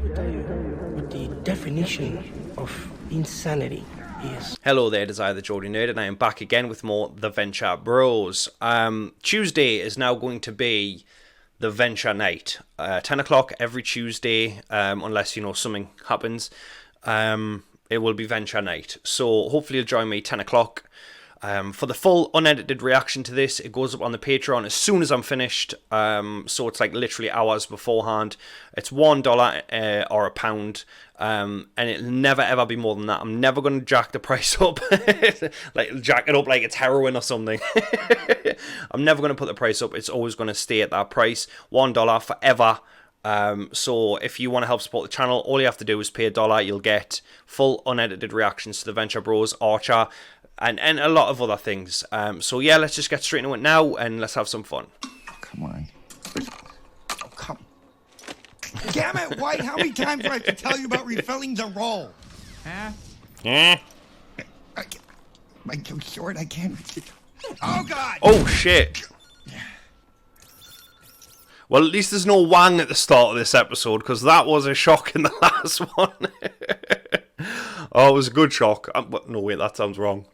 tell you what the definition of insanity is. Hello there, Desire the Geordie Nerd, and I am back again with more The Venture Bros. Tuesday is now going to be the Venture Night. 10 o'clock every Tuesday, unless, you know, something happens. It will be Venture Night. So hopefully you'll join me 10 o'clock. For the full unedited reaction to this, it goes up on the Patreon as soon as I'm finished. So it's like literally hours beforehand. It's $1 or a pound. And it'll never ever be more than that. I'm never going to jack the price up. Like jack it up like it's heroin or something. I'm never going to put the price up. It's always going to stay at that price. $1 forever. So if you want to help support the channel, all you have to do is pay $1. You'll get full unedited reactions to the Venture Bros, Archer, and a lot of other things. So yeah, let's just get straight into it now and let's have some fun. Come on. Oh, come. Damn it, White! How many times do I have to tell you about refilling the roll? Huh? Yeah. I'm too short. I can't reach it. Oh God! Oh shit! Well, at least there's no Wang at the start of this episode, because that was a shock in the last one. Oh, it was a good shock. No, wait, that sounds wrong.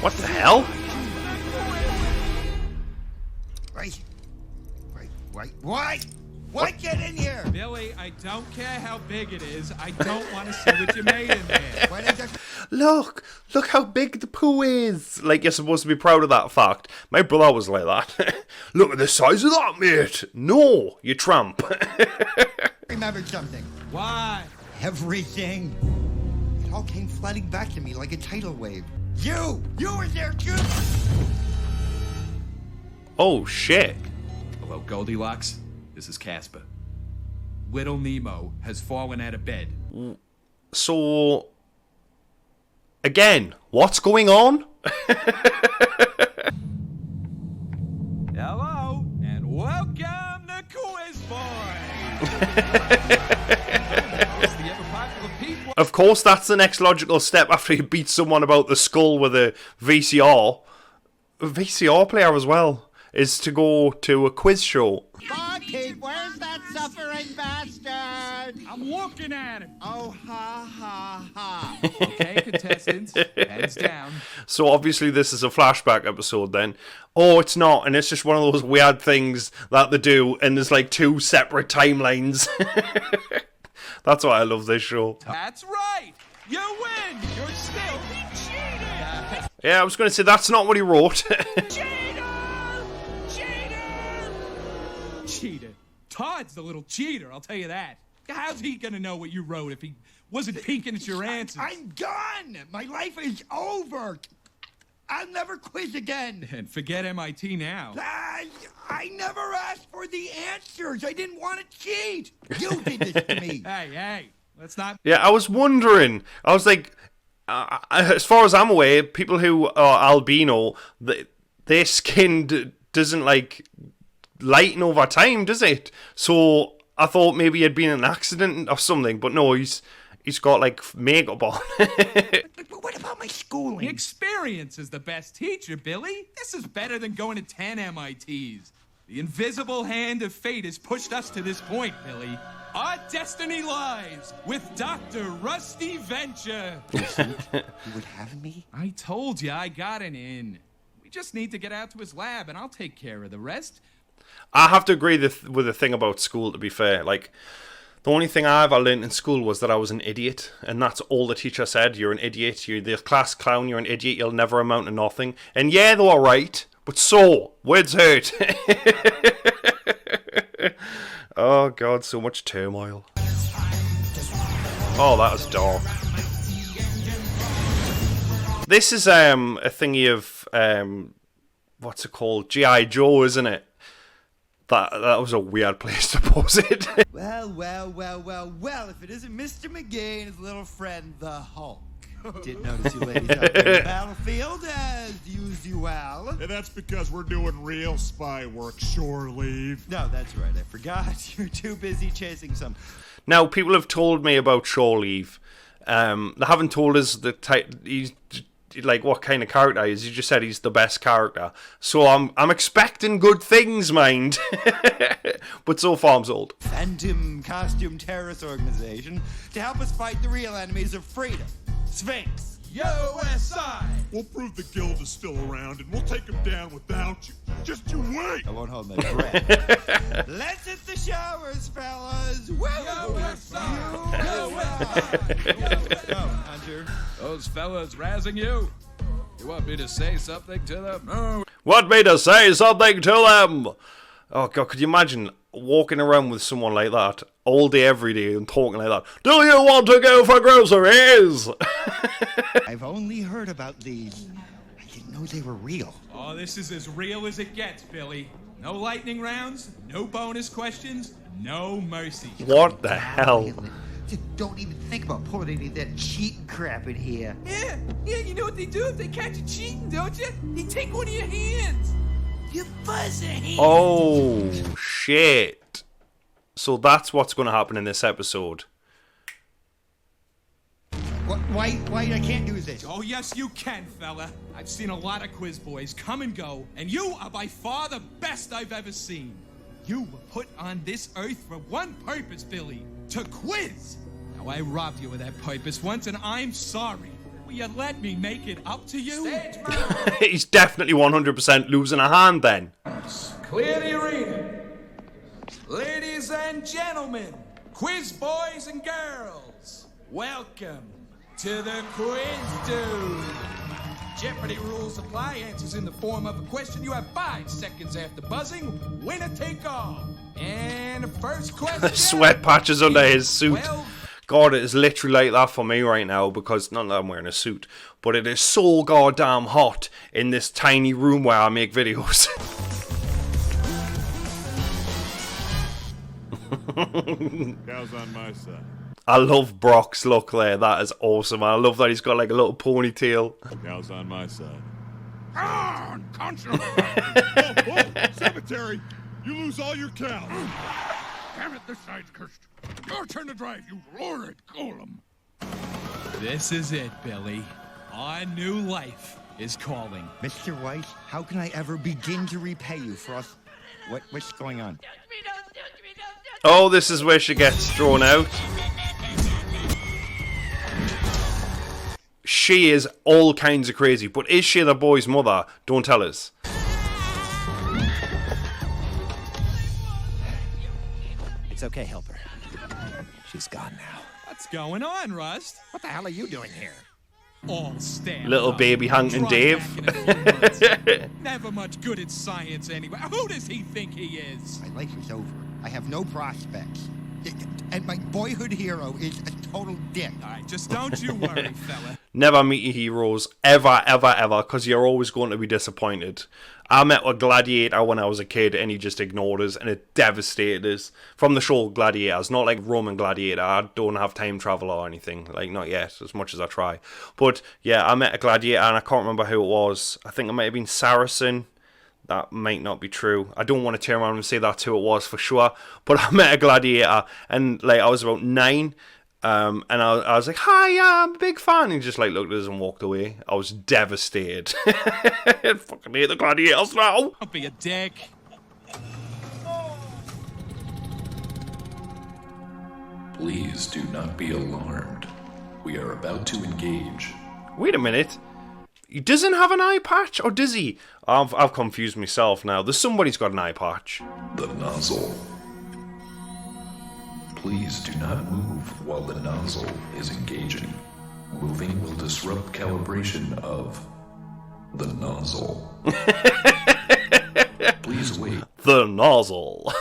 What the hell? Wait, get in here! Billy, I don't care how big it is. I don't want to see what you made in there. Look how big the poo is. Like, you're supposed to be proud of that fact. My brother was like that. Look at the size of that, mate. No, you tramp. Remembered something. Why? Everything. It all came flooding back to me like a tidal wave. You were there too. Oh, shit. Hello, Goldilocks. This is Casper. Little Nemo has fallen out of bed. So, again, what's going on? Hello, and welcome to Quiz Boy. Of course, that's the next logical step after you beat someone about the skull with a VCR. A VCR player as well. Is to go to a quiz show. Barkeep, where's that suffering bastard? I'm looking at him. Oh, ha, ha, ha. Okay, contestants, hands down. So obviously this is a flashback episode then. Oh, it's not, and it's just one of those weird things that they do, and there's like two separate timelines. That's why I love this show. That's right. You win. You're still cheating. Yeah, I was going to say that's not what he wrote. Cheater. Todd's the little cheater, I'll tell you that. How's he gonna know what you wrote if he wasn't peeking at your answers? I'm done! My life is over! I'll never quiz again! And forget MIT now. I never asked for the answers! I didn't want to cheat! You did this to me! Hey, let's not... Yeah, I was wondering. I was like, as far as I'm aware, people who are albino, their skin doesn't, like, lighten over time, does it? So I thought maybe he had been in an accident or something, but no, he's got like makeup on. But what about my schooling? Experience is the best teacher, Billy. This is better than going to 10 MITs. The invisible hand of fate has pushed us to this point, Billy. Our destiny lies with Dr. Rusty Venture. You would have me? I told you I got an in. We just need to get out to his lab and I'll take care of the rest. I have to agree with the thing about school, to be fair. Like, the only thing I ever learned in school was that I was an idiot. And that's all the teacher said. You're an idiot. You're the class clown. You're an idiot. You'll never amount to nothing. And yeah, they were right. But so, words hurt. Oh, God, so much turmoil. Oh, that was dark. This is a thingy of, what's it called? G.I. Joe, isn't it? That was a weird place to pose it. Well, if it isn't Mr. McGee and his little friend, the Hulk. Didn't notice you ladies out there in the battlefield as usual. And that's because we're doing real spy work, shore leave. No, that's right, I forgot. You're too busy chasing some... Now, people have told me about Shore Leave. They haven't told us he's like what kind of character he is. He just said he's the best character. So I'm expecting good things, mind. But so far I'm sold. Phantom costume terrorist organization to help us fight the real enemies of freedom. Sphinx. USA! We'll prove the guild is still around, and we'll take them down without you. Just you wait! I won't hold my breath. Let's hit the showers, fellas! USA! Oh, Hunter. Those fellas razzing you? You want me to say something to them? No. Want me to say something to them? Oh God, could you imagine walking around with someone like that all day, every day, and talking like that? Do you want to go for groceries? I've only heard about these. I didn't know they were real. Oh, this is as real as it gets, Billy. No lightning rounds, no bonus questions, no mercy. What the hell? Just don't even think about putting any of that cheating crap in here. Yeah, you know what they do if they catch you cheating, don't you? They take one of your hands. You fuzzy. Oh, shit. So that's what's going to happen in this episode. Why I can't do this? Oh, yes, you can, fella. I've seen a lot of quiz boys come and go, and you are by far the best I've ever seen. You were put on this earth for one purpose, Billy, to quiz. Now, I robbed you of that purpose once, and I'm sorry. Will you let me make it up to you? He's definitely 100% losing a hand then. Clear the arena. Ladies and gentlemen, quiz boys and girls, welcome to the Quiz Dude. Jeopardy rules apply. Answers in the form of a question. You have 5 seconds after buzzing. Winner take all. And the first question. Sweat patches under his suit. God, it is literally like that for me right now because, not that I'm wearing a suit, but it is so goddamn hot in this tiny room where I make videos. Cow's on my side. I love Brock's look there. That is awesome. I love that he's got like a little ponytail. Cow's on my side. Ah, unconscionable. Whoa, cemetery! You lose all your cows. Damn it, this side's cursed. Your turn to drive, you lurid golem. This is it, Billy. Our new life is calling. Mr. White, how can I ever begin to repay you for us? What's going on? Oh, this is where she gets thrown out. She is all kinds of crazy, but is she the boy's mother? Don't tell us. It's okay, helper. She's gone now. What's going on, Rust? What the hell are you doing here? All stand Little up. baby hunting Drop Dave. back in a few months. Never much good at science anyway. Who does he think he is? My life is over. I have no prospects. And my boyhood hero is a total dick. All right, just don't you worry, fella. Never meet your heroes, ever, ever, ever, because you're always going to be disappointed. I met a gladiator when I was a kid, and he just ignored us, and it devastated us. From the show Gladiators, not like Roman Gladiator. I don't have time travel or anything, like not yet, as much as I try. But yeah, I met a gladiator, and I can't remember who it was. I think it might have been Saracen. That might not be true. I don't want to turn around and say that's who it was for sure. But I met a gladiator, and like I was about 9. And I was like, hi, I'm a big fan. And he just like looked at us and walked away. I was devastated. I fucking hate the gladiators now. Don't be a dick. Please do not be alarmed. We are about to engage. Wait a minute. He doesn't have an eye patch, or does he? I've confused myself now. There's somebody's got an eye patch. The nozzle. Please do not move while the nozzle is engaging. Moving will disrupt calibration of the nozzle. Please wait. The nozzle.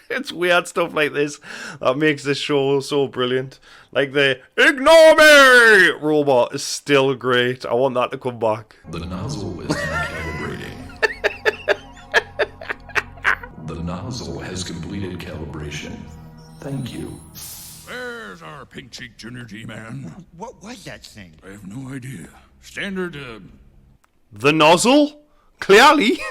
It's weird stuff like this that makes this show so brilliant. Like the ignore me robot is still great. I want that to come back. The nozzle is now calibrating. The nozzle has completed calibration. Thank you. There's our pink-cheeked Junior G-Man. What was that thing? I have no idea. Standard, The nozzle? Clearly.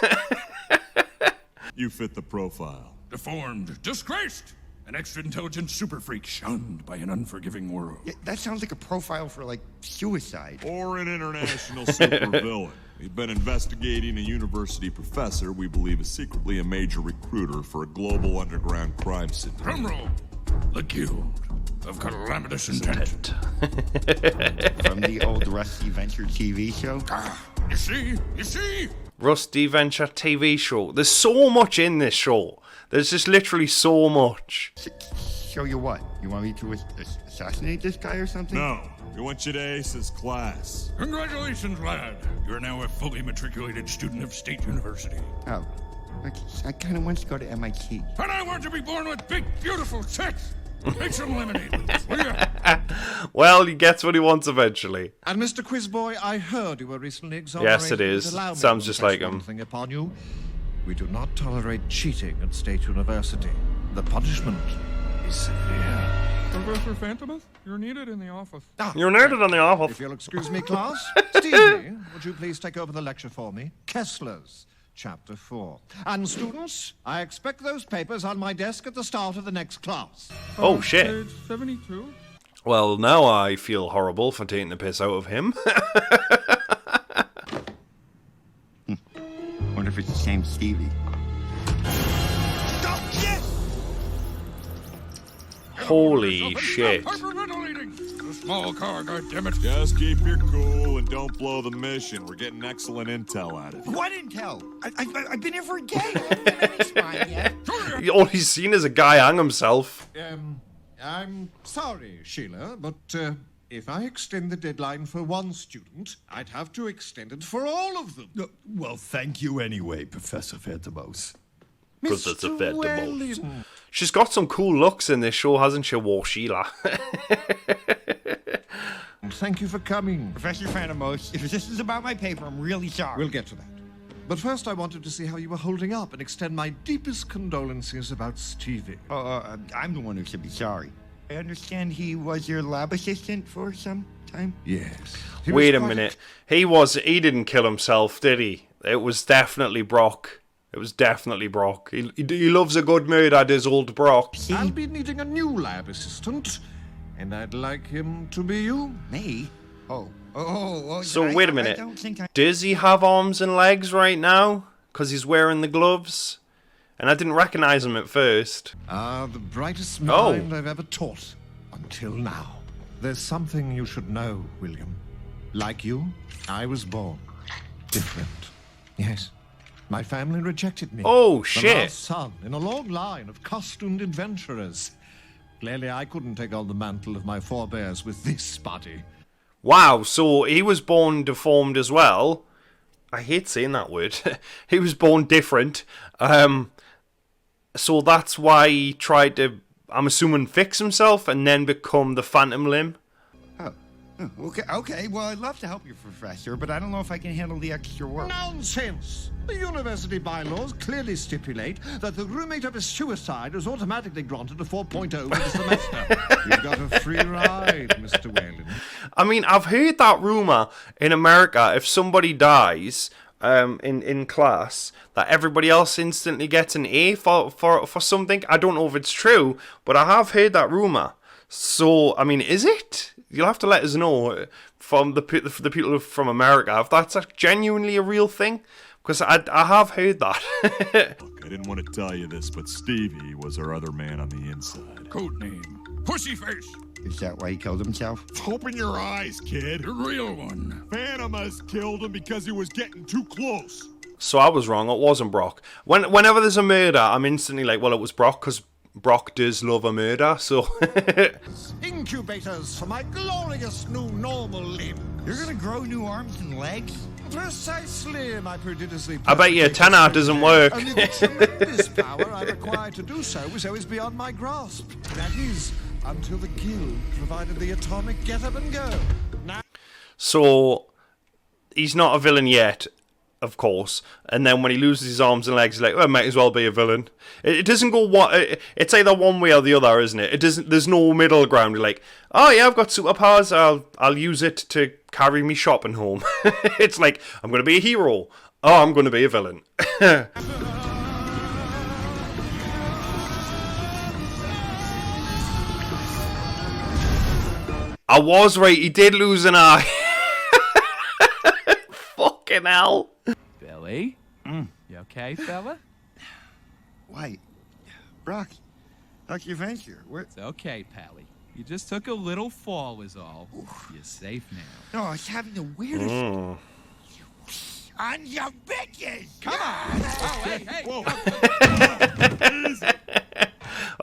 You fit the profile. deformed, disgraced. An extra-intelligent super freak shunned by an unforgiving world. Yeah, that sounds like a profile for, like, suicide. Or an international supervillain. We've been investigating a university professor we believe is secretly a major recruiter for a global underground crime syndicate. Drumroll! The Guild of Calamitous Intent. From the old Rusty Venture TV show? You see? You see? Rusty Venture TV show. There's so much in this show. There's just literally so much. Show you what? You want me to assassinate this guy or something? No, we want you to ace his class. Congratulations, lad. You're now a fully matriculated student of State University. Oh, I kind of want to go to MIT. And I want to be born with big, beautiful tits. Make some lemonade, Lucas, will you? Well, he gets what he wants eventually. And Mr. Quizboy, I heard you were recently exonerated. Yes, it is. Allow me Sounds to just impress like him. one thing upon you. We do not tolerate cheating at State University. The punishment is severe. Professor Phantomus, you're needed in the office. You're noted on the office. If you'll excuse me, class. Stevie, would you please take over the lecture for me? Kessler's Chapter 4. And students, I expect those papers on my desk at the start of the next class. Oh, shit. Page 72. Well, now I feel horrible for taking the piss out of him. Wonder if it's the same Stevie. Stop! Yes! Holy shit. Hyperventilating. The small car, goddammit. Just keep your cool and don't blow the mission. We're getting excellent intel out of you. What intel? I've been here for a day. I haven't been any spy yet. All he's seen is a guy hang himself. I'm sorry, Sheila, but if I extend the deadline for one student, I'd have to extend it for all of them. Well, thank you anyway, Professor Phantomos. Professor Mr. Phantomos. Wellin. She's got some cool looks in this show, hasn't she, War Sheila? Thank you for coming. Professor Phantomos, if this is about my paper, I'm really sorry. We'll get to that. But first, I wanted to see how you were holding up and extend my deepest condolences about Stevie. I'm the one who should be sorry. I understand he was your lab assistant for some time? Yes. Wait a minute. He didn't kill himself, did he? It was definitely Brock. It was definitely Brock. He loves a good murder, does old Brock. I'll be needing a new lab assistant, and I'd like him to be you. Me? So wait a minute. I don't think Does he have arms and legs right now? Because he's wearing the gloves? And I didn't recognize him at first. The brightest mind I've ever taught until now. There's something you should know, William. Like you, I was born different. Yes. My family rejected me. Oh, The shit. last son in a long line of costumed adventurers. Clearly, I couldn't take on the mantle of my forebears with this body. Wow, so he was born deformed as well. I hate saying that word. He was born different. So that's why he tried to, I'm assuming, fix himself and then become the Phantom Limb. Okay, well, I'd love to help you, Professor, but I don't know if I can handle the extra work. Nonsense! The university bylaws clearly stipulate that the roommate of a suicide is automatically granted a 4.0 for the semester. You've got a free ride, Mr. Whalen. I mean, I've heard that rumour in America, if somebody dies in class, that everybody else instantly gets an A for something. I don't know if it's true, but I have heard that rumour. So, I mean, is it? You'll have to let us know from the people from America if that's genuinely a real thing. Because I have heard that. Look, I didn't want to tell you this, but Stevie was our other man on the inside. Codename Pussyface. Is that why he killed himself? Open your eyes, kid. The real one. Phantomus killed him because he was getting too close. So I was wrong. It wasn't Brock. Whenever there's a murder, I'm instantly like, well, it was Brock because Brock does love a murder. So Incubators for my glorious new normal limb. You're gonna grow new arms and legs? Precisely, my prodigiously. I bet your tenor doesn't work. Only the tremendous power I require to do so is beyond my grasp. That is, until the guild provided the atomic get up and go. Now. So he's not a villain yet, of course. And then when he loses his arms and legs, he's like, well, might as well be a villain. It doesn't go it's either one way or the other, isn't it? It doesn't. There's no middle ground. You're like, oh yeah, I've got superpowers. I'll use it to carry me shopping home. It's like, I'm going to be a hero. Oh, I'm going to be a villain. I was right. He did lose an eye. Fucking hell. Billy? You okay, fella? Why? Brock, how's your venture? Where? It's okay, Pally. You just took a little fall is all. You're safe now. No, I was having the weirdest... On your bitches! Come on! Oh, hey! Whoa.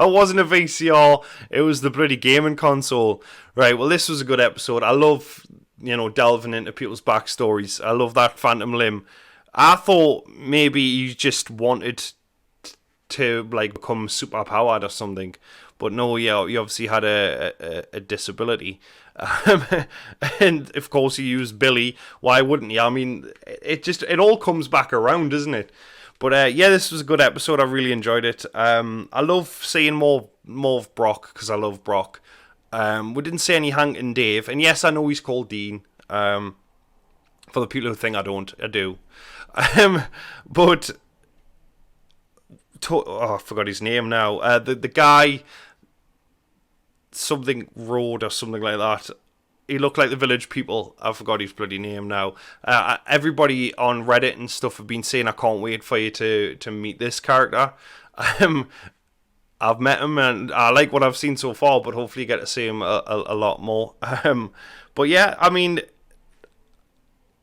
It wasn't a VCR, it was the bloody gaming console. Right, well, this was a good episode. I love, you know, delving into people's backstories. I love that phantom limb. I thought maybe you just wanted to, like, become super powered or something. But no, yeah, you obviously had a disability. And, of course, you used Billy. Why wouldn't you? I mean, it all comes back around, doesn't it? But yeah, this was a good episode. I really enjoyed it. I love seeing more of Brock because I love Brock. We didn't see any Hank and Dave, and yes, I know he's called Dean. For the people who think I don't, I do. But I forgot his name now. The guy, something Road or something like that. He looked like the Village People. I forgot his bloody name now. Everybody on Reddit and stuff have been saying, I can't wait for you to meet this character. I've met him and I like what I've seen so far, but hopefully you get to see him a lot more. But yeah, I mean,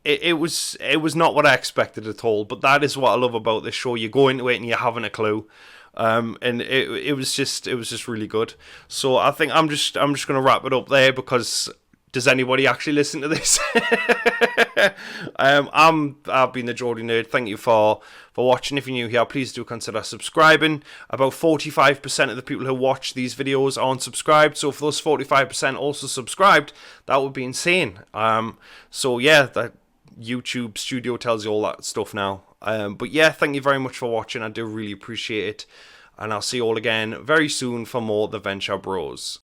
it was not what I expected at all. But that is what I love about this show. You go into it and you haven't a clue. And it was just really good. So I think I'm just gonna wrap it up there because does anybody actually listen to this? I've been the Geordie Nerd. Thank you for watching. If you're new here, please do consider subscribing. About 45% of the people who watch these videos aren't subscribed. So if those 45% also subscribed, that would be insane. So yeah, that YouTube Studio tells you all that stuff now. But yeah, thank you very much for watching. I do really appreciate it. And I'll see you all again very soon for more The Venture Bros.